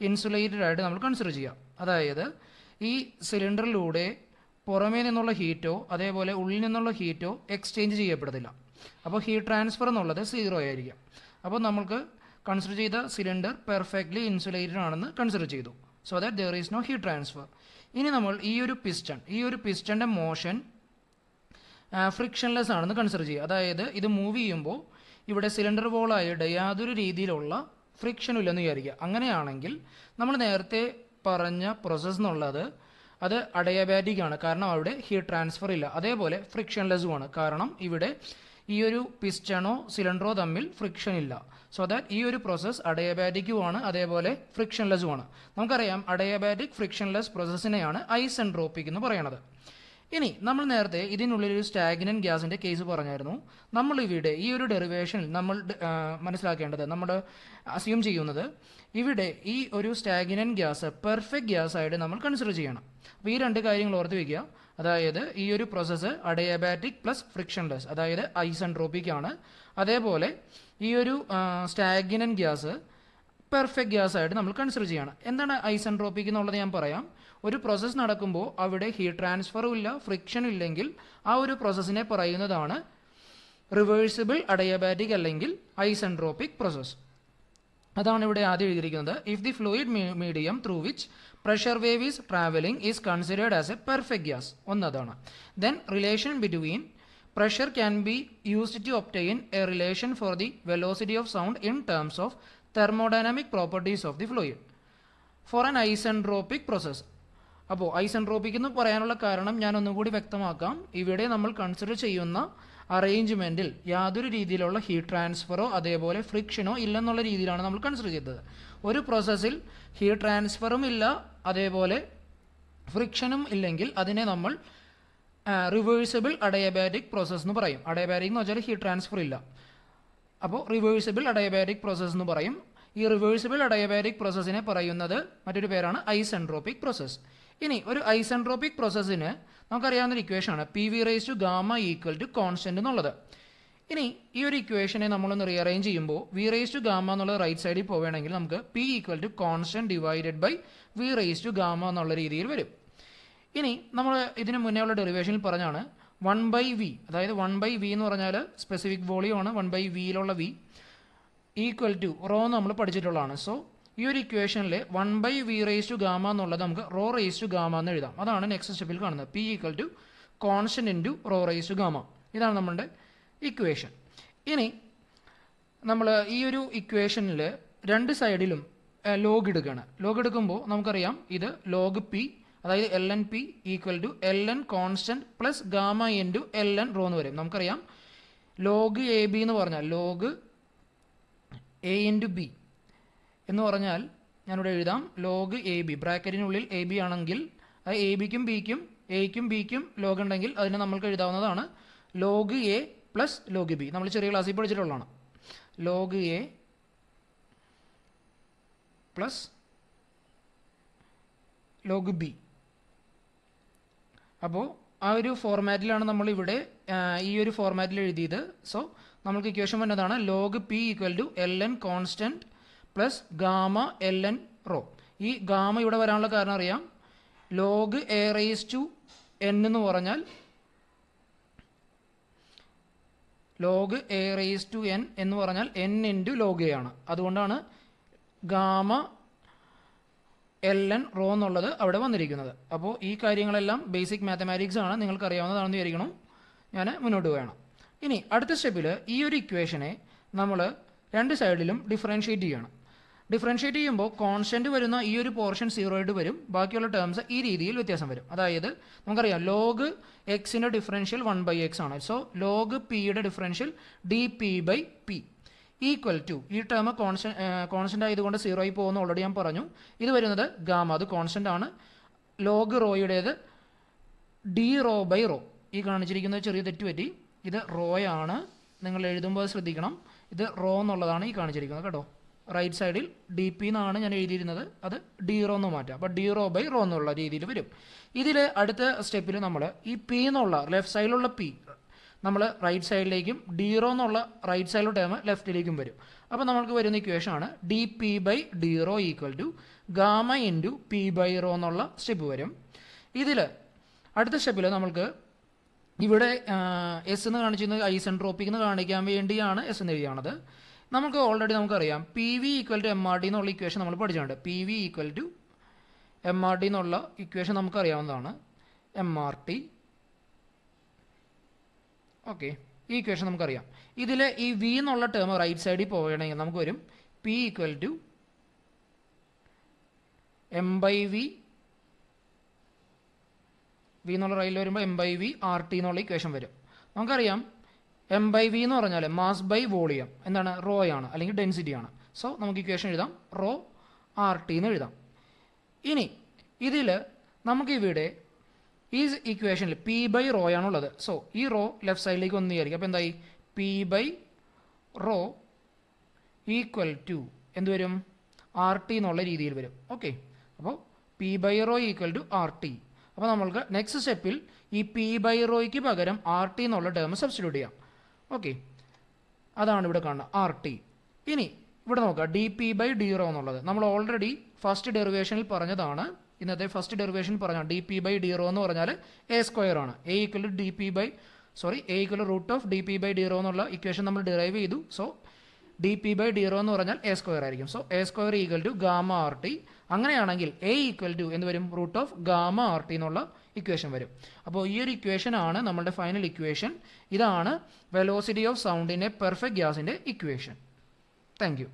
ഇൻസുലേറ്റഡ് ആയിട്ട് നമ്മൾ കൺസിഡർ ചെയ്യാം. അതായത് ഈ സിലിണ്ടറിലൂടെ പുറമേ നിന്നുള്ള ഹീറ്റോ അതേപോലെ ഉള്ളിൽ നിന്നുള്ള ഹീറ്റോ എക്സ്ചേഞ്ച് ചെയ്യപ്പെടുന്നില്ല. അപ്പോൾ ഹീറ്റ് ട്രാൻസ്ഫർ എന്നുള്ളത് 0 ആയിരിക്കും. അപ്പോൾ നമുക്ക് കൺസിഡർ ചെയ്ത സിലിണ്ടർ പെർഫെക്റ്റ്ലി ഇൻസുലേറ്റഡ് ആണെന്ന് കൺസിഡർ ചെയ്തു. So that there is no heat transfer. ഇനി നമ്മൾ ഈ ഒരു പിസ്റ്റൻ്റെ മോഷൻ ഫ്രിക്ഷൻലെസ് ആണെന്ന് കൺസിഡർ ചെയ്യുക. അതായത് ഇത് മൂവ് ചെയ്യുമ്പോൾ ഇവിടെ സിലിണ്ടർ വോളായിട്ട് യാതൊരു രീതിയിലുള്ള ഫ്രിക്ഷനും ഇല്ലെന്ന് വിചാരിക്കുക. അങ്ങനെയാണെങ്കിൽ നമ്മൾ നേരത്തെ പറഞ്ഞ പ്രോസസ്സ് എന്നുള്ളത് അത് അഡയാബാറ്റിക് ആണ്. കാരണം അവിടെ ഹീറ്റ് ട്രാൻസ്ഫർ ഇല്ല. അതേപോലെ ഫ്രിക്ഷൻലെസ്സുമാണ്. കാരണം ഇവിടെ ഈ ഒരു പിസ്റ്റണോ സിലിണ്ടറോ തമ്മിൽ ഫ്രിക്ഷൻ ഇല്ല. സോ ദാറ്റ് ഈ ഒരു പ്രോസസ്സ് അഡയാബാറ്റിക്കുമാണ്, അതേപോലെ ഫ്രിക്ഷൻലെസ്സുമാണ്. നമുക്കറിയാം അഡയാബാറ്റിക് ഫ്രിക്ഷൻലെസ് പ്രോസസ്സിനെയാണ് ഐസെൻട്രോപ്പിക് എന്ന് പറയുന്നത്. ഇനി നമ്മൾ നേരത്തെ ഇതിനുള്ളിലൊരു സ്റ്റാഗ്നന്റ് ഗ്യാസിൻ്റെ കേസ് പറഞ്ഞായിരുന്നു. നമ്മളിവിടെ ഈ ഒരു ഡെറിവേഷനിൽ നമ്മൾ മനസ്സിലാക്കേണ്ടത്, നമ്മൾ അസ്യൂം ചെയ്യുന്നത് ഇവിടെ ഈ ഒരു സ്റ്റാഗ്നന്റ് ഗ്യാസ് പെർഫെക്റ്റ് ഗ്യാസ് ആയിട്ട് നമ്മൾ കൺസിഡർ ചെയ്യണം. അപ്പോൾ ഈ രണ്ട് കാര്യങ്ങൾ ഓർത്ത് വയ്ക്കുക. അതായത് ഈ ഒരു പ്രോസസ്സ് അഡയാബാറ്റിക് പ്ലസ് ഫ്രിക്ഷൻലെസ്, അതായത് ഐസെൻട്രോപ്പിക് ആണ്. അതേപോലെ ഈ ഒരു സ്റ്റാഗ്നന്റ് ഗ്യാസ് പെർഫെക്റ്റ് ഗ്യാസ് ആയിട്ട് നമ്മൾ കൺസിഡർ ചെയ്യണം. എന്താണ് ഐസെൻട്രോപ്പിക് എന്നുള്ളത് ഞാൻ പറയാം. ഒരു പ്രോസസ്സ് നടക്കുമ്പോൾ അവിടെ ഹീറ്റ് ട്രാൻസ്ഫറും ഇല്ല, ഫ്രിക്ഷനും ഇല്ലെങ്കിൽ ആ ഒരു പ്രോസസ്സിനെ പറയുന്നതാണ് റിവേഴ്സിബിൾ അഡയാബാറ്റിക് അല്ലെങ്കിൽ ഐസെൻട്രോപ്പിക് പ്രോസസ്സ്. അതാണ് ഇവിടെ ആദ്യം എഴുതിയിരിക്കുന്നത്. If the fluid medium through which pressure wave is travelling is considered as a perfect gas, ഒന്നതാണ്. Then relation between pressure can be used to obtain a relation for the velocity of sound in terms of thermodynamic properties of the fluid for an isentropic process. അപ്പോൾ isentropic എന്ന് പറയാനുള്ള കാരണം ഞാൻ ഒന്നുകൂടി വ്യക്തമാക്കാം. ഇവിടെ നമ്മൾ കൺസിഡർ ചെയ്യുന്ന അറേഞ്ച്മെൻറ്റിൽ യാതൊരു രീതിയിലുള്ള ഹീറ്റ് ട്രാൻസ്ഫറോ അതേപോലെ ഫ്രിക്ഷനോ ഇല്ലെന്നുള്ള രീതിയിലാണ് നമ്മൾ കൺസിഡർ ചെയ്തത്. ഒരു പ്രോസസ്സിൽ ഹീറ്റ് ട്രാൻസ്ഫറും ഇല്ല, അതേപോലെ ഫ്രിക്ഷനും ഇല്ലെങ്കിൽ അതിനെ നമ്മൾ റിവേഴ്സിബിൾ അഡയബാറ്റിക് പ്രോസസ്സ് എന്ന് പറയും. അഡയബാറ്റിക് എന്ന് വെച്ചാൽ ഹീറ്റ് ട്രാൻസ്ഫർ ഇല്ല. അപ്പോൾ റിവേഴ്സിബിൾ അഡയബാറ്റിക് പ്രോസസ്സ് എന്ന് പറയും. ഈ റിവേഴ്സിബിൾ അഡയബാറ്റിക് പ്രോസസ്സിനെ പറയുന്നത് മറ്റൊരു പേരാണ് ഐസെൻട്രോപിക് പ്രോസസ്സ്. ഇനി ഒരു ഐസെൻട്രോപിക് പ്രോസസ്സിന് നമുക്കറിയാവുന്ന ഇക്വേഷനാണ് P V raise to gamma equal to constant എന്നുള്ളത്. ഇനി ഈ ഒരു ഇക്വേഷനെ നമ്മളൊന്ന് റീഅറേഞ്ച് ചെയ്യുമ്പോൾ വി റേസ് ടു ഗാമ എന്നുള്ളത് റൈറ്റ് സൈഡിൽ പോവുകയാണെങ്കിൽ നമുക്ക് P equal to constant divided by V raise to gamma എന്നുള്ള രീതിയിൽ വരും. ഇനി നമ്മൾ ഇതിന് മുന്നേ ഉള്ള ഡെറിവേഷനിൽ പറഞ്ഞാണ് 1/v, അതായത് 1/v എന്ന് പറഞ്ഞാൽ സ്പെസിഫിക് വോളിയം ആണ്. 1/vയിലുള്ള v ഈക്വൽ ടു റോ നമ്മൾ പഠിച്ചിട്ടുള്ളതാണ്. സോ ഈ ഒരു ഇക്വേഷനിൽ 1/v റേസ് ടു ഗാമ എന്നുള്ളത് നമുക്ക് റോ റേസ് ടു ഗാമ എന്ന് എഴുതാം. അതാണ് നെക്സ്റ്റ് സ്റ്റെപ്പിൽ കാണുന്നത്. P equal to constant into rho raise to gamma. ഇതാണ് നമ്മുടെ ഇക്വേഷൻ. ഇനി നമ്മൾ ഈ ഒരു ഇക്വേഷനിൽ രണ്ട് സൈഡിലും ലോഗ് എടുക്കുകയാണ്. ലോഗ് എടുക്കുമ്പോൾ നമുക്കറിയാം ഇത് ലോഗ് പി, അതായത് L N P equal to L N constant plus gamma into L N rho എന്ന് വരും. നമുക്കറിയാം ലോഗ് എ ബി എന്ന് പറഞ്ഞാൽ ലോഗ് എ ഇൻറ്റു ബി എന്ന് പറഞ്ഞാൽ ഞാനിവിടെ എഴുതാം ലോഗ് എ ബി, ബ്രാക്കറ്റിനുള്ളിൽ എ ബി ആണെങ്കിൽ അത് എ ബിക്കും ബിക്കും എയ്ക്കും ബിക്കും ലോഗ് ഉണ്ടെങ്കിൽ അതിനെ നമ്മൾക്ക് എഴുതാവുന്നതാണ് log A plus log B. നമ്മൾ ചെറിയ ക്ലാസ്സിൽ പഠിച്ചിട്ടുള്ളതാണ്. Log A plus log B. അപ്പോൾ ആ ഒരു ഫോർമാറ്റിലാണ് നമ്മളിവിടെ ഈ ഒരു ഫോർമാറ്റിൽ എഴുതിയത്. സോ നമ്മൾക്ക് ഇക്വേഷൻ വന്നതാണ് log P equal to L N constant plus gamma L N rho. ഈ ഗാമ ഇവിടെ വരാനുള്ള കാരണം അറിയാം. Log A raise to N എന്ന് പറഞ്ഞാൽ log A raise to N എന്ന് പറഞ്ഞാൽ എൻ ഇൻറ്റു ലോഗ് എ ആണ്. അതുകൊണ്ടാണ് ഗാമ എൽ എൻ റോ എന്നുള്ളത് അവിടെ വന്നിരിക്കുന്നത്. അപ്പോൾ ഈ കാര്യങ്ങളെല്ലാം ബേസിക് മാത്തമാറ്റിക്സ് ആണ്, നിങ്ങൾക്ക് അറിയാവുന്നതാണെന്ന് വിചാരിക്കണം. ഞാൻ മുന്നോട്ട് പോകണം. ഇനി അടുത്ത സ്റ്റെപ്പിൽ ഈ ഒരു ഇക്വേഷനെ നമ്മൾ രണ്ട് സൈഡിലും ഡിഫറൻഷ്യേറ്റ് ചെയ്യണം. ഡിഫറൻഷ്യേറ്റ് ചെയ്യുമ്പോൾ കോൺസ്റ്റന്റ് വരുന്ന ഈ ഒരു പോർഷൻ 0 ആയിട്ട് വരും. ബാക്കിയുള്ള ടേംസ് ഈ രീതിയിൽ വ്യത്യാസം വരും. അതായത് നമുക്കറിയാം ലോഗ് എക്സിൻ്റെ ഡിഫറൻഷ്യൽ 1/x ആണ്. സോ ലോഗ് പിയുടെ differential D P by P equal to, ഈ ടേം കോൺസ്റ്റന്റ് ആയതുകൊണ്ട് 0 ആയി പോകുന്ന ഓൾറെഡി ഞാൻ പറഞ്ഞു. ഇത് വരുന്നത് ഗാമ, അത് കോൺസ്റ്റന്റ് ആണ്. ലോഗ് റോയുടേത് ഡി റോ ബൈ റോ. ഈ കാണിച്ചിരിക്കുന്നത് ചെറിയ തെറ്റ് പറ്റി, ഇത് റോയാണ്. നിങ്ങൾ എഴുതുമ്പോൾ ശ്രദ്ധിക്കണം, ഇത് റോ എന്നുള്ളതാണ് ഈ കാണിച്ചിരിക്കുന്നത് കേട്ടോ. റൈറ്റ് സൈഡിൽ ഡി പി എന്നാണ് ഞാൻ എഴുതിയിരുന്നത്, അത് ഡി റോ എന്ന് മാറ്റാം. അപ്പോൾ ഡി റോ ബൈ റോ എന്നുള്ള രീതിയിൽ വരും. ഇതിൽ അടുത്ത സ്റ്റെപ്പിൽ നമ്മൾ ഈ പി എന്നുള്ള ലെഫ്റ്റ് സൈഡിലുള്ള പി നമ്മൾ റൈറ്റ് സൈഡിലേക്കും ഡി റോ എന്നുള്ള റൈറ്റ് സൈഡിലുള്ള ടേം ലെഫ്റ്റിലേക്കും വരും. അപ്പോൾ നമ്മൾക്ക് വരുന്ന ഇക്വേഷൻ ആണ് D P by D rho equal to gamma into P by rho എന്നുള്ള സ്റ്റെപ്പ് വരും. ഇതിൽ അടുത്ത സ്റ്റെപ്പിൽ നമ്മൾക്ക് ഇവിടെ എസ് എന്ന് കാണിച്ചിരുന്നത് ഐസെൻട്രോപ്പിക് എന്ന് കാണിക്കാൻ വേണ്ടിയാണ് എസ് എന്ന് എഴുതിയാണത്. നമുക്ക് ഓൾറെഡി നമുക്കറിയാം P V equal to M R T എന്നുള്ള ഇക്വേഷൻ നമ്മൾ പഠിച്ചിട്ടുണ്ട്. P V equal to M R T എന്നുള്ള ഇക്വേഷൻ നമുക്കറിയാവുന്നതാണ്. എം ആർ ടി, ഓക്കെ, ഈ ഇക്വേഷൻ നമുക്കറിയാം. ഇതിൽ ഈ വി എന്നുള്ള ടേം റൈറ്റ് സൈഡിൽ പോവുകയാണെങ്കിൽ നമുക്ക് വരും P equal to M by V, V എന്നുള്ള റൈറ്റിൽ വരുമ്പോൾ M by V R T എന്നുള്ള ഇക്വേഷൻ വരും. നമുക്കറിയാം എം ബൈ വി എന്ന് പറഞ്ഞാൽ മാസ് ബൈ വോളിയം എന്താണ്, റോ ആണ് അല്ലെങ്കിൽ ഡെൻസിറ്റി ആണ്. സോ നമുക്ക് ഇക്വേഷൻ എഴുതാം റോ ആർ ടി എന്ന് എഴുതാം. ഇനി ഇതിൽ നമുക്കിവിടെ ഈ ഇക്വേഷനിൽ പി ബൈ റോ ആണുള്ളത്. സോ ഈ റോ ലെഫ്റ്റ് സൈഡിലേക്ക് ഒന്ന് വിചാരിക്കും. അപ്പോൾ എന്തായി P by rho equal to എന്ത് വരും, ആർ ടി എന്നുള്ള രീതിയിൽ വരും. ഓക്കെ, അപ്പോൾ P by rho equal to R T. അപ്പോൾ നമ്മൾക്ക് നെക്സ്റ്റ് സ്റ്റെപ്പിൽ ഈ പി ബൈ റോയ്ക്ക് പകരം ആർ ടി എന്നുള്ള ടേം സബ്സ്റ്റിറ്റ്യൂട്ട് ചെയ്യാം. ഓക്കെ, അതാണ് ഇവിടെ കാണുന്നത് ആർ ടി. ഇനി ഇവിടെ നോക്കുക D P by D rho എന്നുള്ളത് നമ്മൾ ഓൾറെഡി ഫസ്റ്റ് ഡെറിവേഷനിൽ പറഞ്ഞതാണ്. ഇന്നത്തെ ഫസ്റ്റ് ഡെറിവേഷനിൽ പറഞ്ഞാൽ D P by D rho എന്ന് പറഞ്ഞാൽ എ സ്ക്വയർ ആണ്. A equal to D P by A equal root of D P by D rho എന്നുള്ള ഇക്വേഷൻ നമ്മൾ ഡിറൈവ് ചെയ്തു. So D P by D rho എന്ന് പറഞ്ഞാൽ എ സ്ക്വയർ ആയിരിക്കും. So A square equal to gamma R T. അങ്ങനെയാണെങ്കിൽ A equal to എന്ന് വരും root of gamma R T എന്നുള്ള ഇക്വേഷൻ വരും. അപ്പോൾ ഈ ഒരു ഇക്വേഷൻ ആണ് നമ്മുടെ ഫൈനൽ ഇക്വേഷൻ. ഇതാണ് velocity of sound in A perfect ഗ്യാസിൻ്റെ ഇക്വേഷൻ. Thank you.